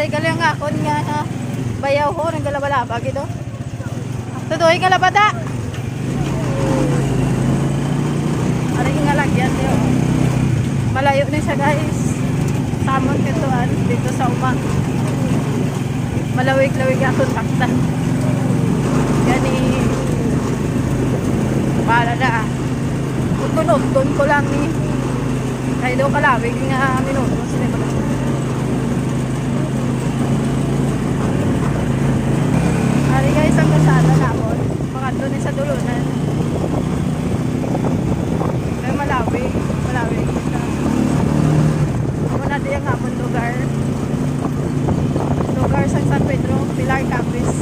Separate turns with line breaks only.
Ari galing nga akon nga bayaw ho ng galabalaba gito. Tudoy nga labada. Ari nga lagyan yo. Malayo na siya guys. Samon katuan dito sa uma. Malawig-lawig akon taktan. Gani para na. Tunod ko lang ni. Kaya daw kalawig nga minuto sila ba. Ari guys ang kasada napon. Mga doon sa dulunan. Kaya malawig. Muna diyan nga pong lugar sa San Pedro, Pilar Campus.